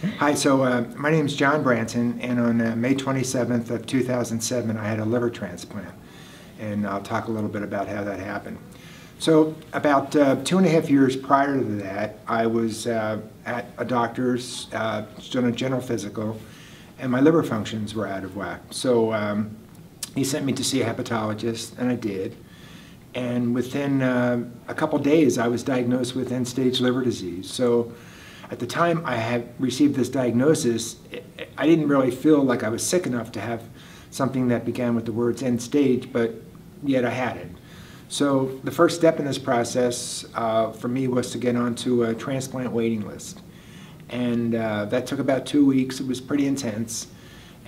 Hi, so my name is John Branton, and on May 27th of 2007, I had a liver transplant, and I'll talk a little bit about how that happened. So about 2.5 years prior to that, I was at a doctor's doing a general physical, and my liver functions were out of whack. So he sent me to see a hepatologist, and I did. And within a couple days, I was diagnosed with end-stage liver disease. So at the time I had received this diagnosis, I didn't really feel like I was sick enough to have something that began with the words end stage, but yet I had it. So the first step in this process for me was to get onto a transplant waiting list. And that took about 2 weeks. It was pretty intense.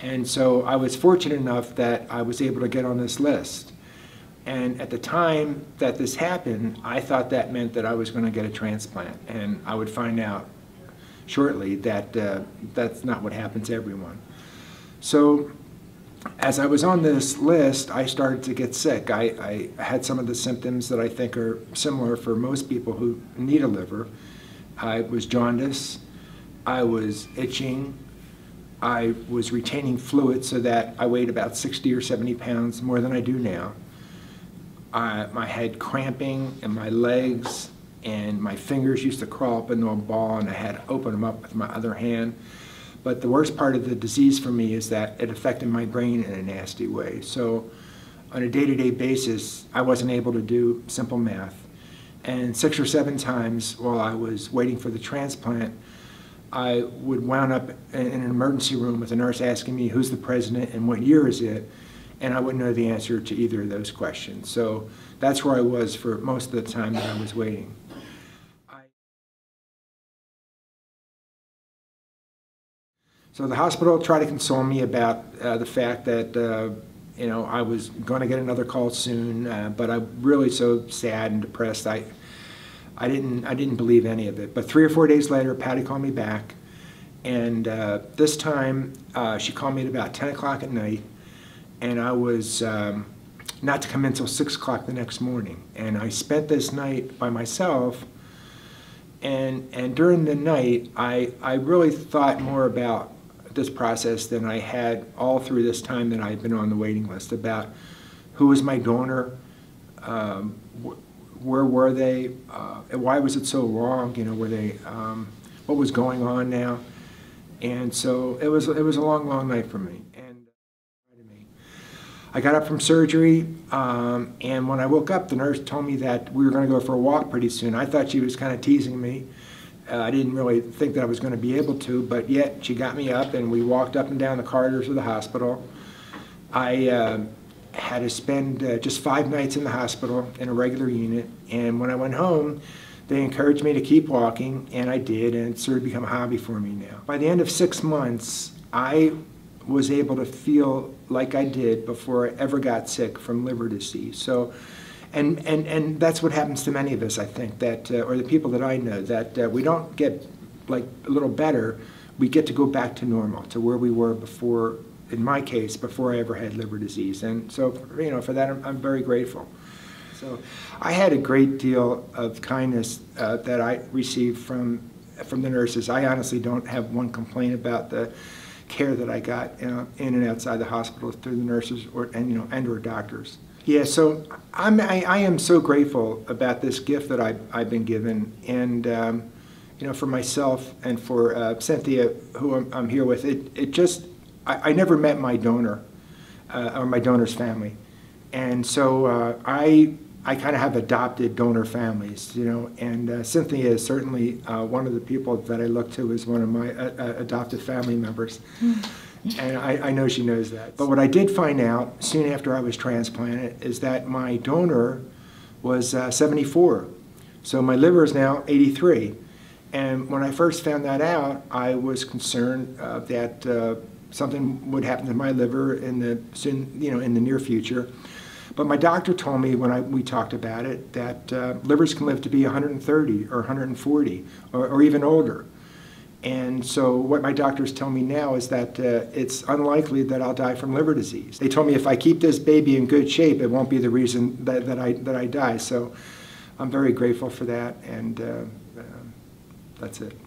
And so I was fortunate enough that I was able to get on this list. And at the time that this happened, I thought that meant that I was going to get a transplant. And I would find out shortly that that's not what happens to everyone. So as I was on this list, I started to get sick. I had some of the symptoms that I think are similar for most people who need a liver. I was jaundice, I was itching, I was retaining fluid so that I weighed about 60 or 70 pounds more than I do now. I had cramping in my legs, and my fingers used to crawl up into a ball, and I had to open them up with my other hand. But the worst part of the disease for me is that it affected my brain in a nasty way. So on a day-to-day basis, I wasn't able to do simple math. And 6 or 7 times while I was waiting for the transplant, I would wound up in an emergency room with a nurse asking me, who's the president and what year is it? And I wouldn't know the answer to either of those questions. So that's where I was for most of the time that I was waiting. So the hospital tried to console me about the fact that I was going to get another call soon, but I'm really so sad and depressed. I didn't believe any of it. But 3 or 4 days later, Patty called me back, and this time she called me at about 10 o'clock at night, and I was not to come in until 6 o'clock the next morning. And I spent this night by myself, and during the night, I really thought more about this process than I had all through this time that I've been on the waiting list, about who was my donor, where were they, why was it so long, were they, what was going on now. And so it was a long, long night for me. And I got up from surgery, and when I woke up, the nurse told me that we were going to go for a walk pretty soon. I thought she was kind of teasing me. I didn't really think that I was going to be able to, but yet she got me up and we walked up and down the corridors of the hospital. I had to spend just 5 nights in the hospital in a regular unit, and when I went home, they encouraged me to keep walking, and I did, and it's sort of become a hobby for me now. By the end of 6 months, I was able to feel like I did before I ever got sick from liver disease. So. And that's what happens to many of us, I think, that, or the people that I know, that we don't get like a little better, we get to go back to normal, to where we were before, in my case, before I ever had liver disease. And so, for that, I'm very grateful. So I had a great deal of kindness that I received from the nurses. I honestly don't have one complaint about the care that I got in and outside the hospital through the nurses and/or doctors. Yeah, so I am so grateful about this gift that I've been given, and for myself and for Cynthia, who I'm here with. I never met my donor or my donor's family, and so I kind of have adopted donor families, and Cynthia is certainly one of the people that I look to as one of my adopted family members. And I know she knows that. But what I did find out soon after I was transplanted is that my donor was 74. So my liver is now 83. And when I first found that out, I was concerned that something would happen to my liver in the near future. But my doctor told me when we talked about it that livers can live to be 130 or 140 or even older. And so what my doctors tell me now is that it's unlikely that I'll die from liver disease. They told me if I keep this baby in good shape, it won't be the reason that I die. So I'm very grateful for that, and that's it.